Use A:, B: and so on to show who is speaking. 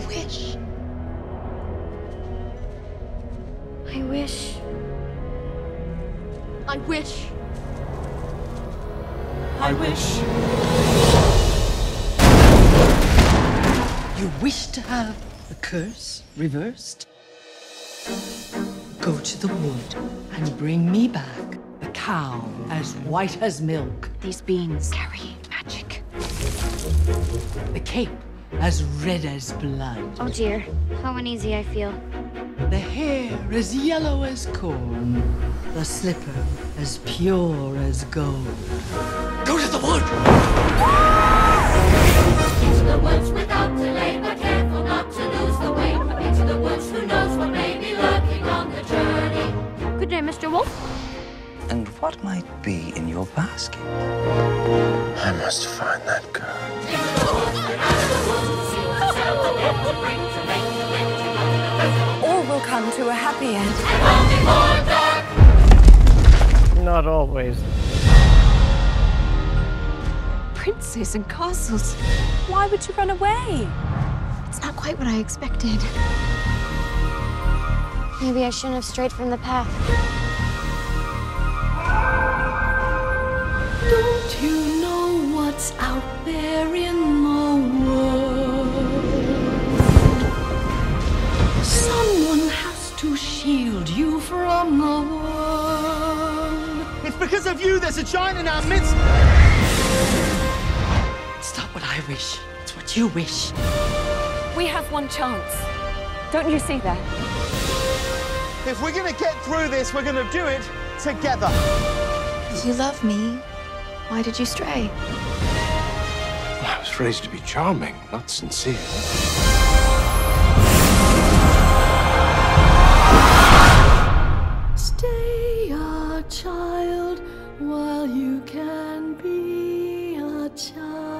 A: wish. I wish. I wish.
B: I wish.
C: You wish to have the curse reversed? Go to the wood and bring me back a cow as white as milk.
A: These beans carry magic.
C: The cape as red as blood.
A: Oh dear, how uneasy I feel.
C: The hair as yellow as corn. The slipper as pure as gold. Go to the wood!
D: Into the woods without delay, but careful not to lose the way. Into the woods, who knows what may be lurking on the journey.
A: Good day, Mr. Wolf.
E: And what might be in your basket?
F: I must find that girl.
D: Into the woods, out of the woods, see what's out the net will bring to make the winter.
G: All will come to a happy end.
D: And long before dark.
B: Not always.
G: Princes and castles. Why would you run away?
A: It's not quite what I expected. Maybe I shouldn't have strayed from the path.
C: Don't you know what's out there in the world? Someone has to shield you from the world.
B: It's because of you there's a giant in our midst.
C: It's not what I wish, it's what you wish.
G: We have one chance. Don't you see that?
B: If we're gonna get through this, we're gonna do it together.
A: You love me. Why did you stray?
F: I was raised to be charming, not sincere.
C: Stay a child while you can be a child.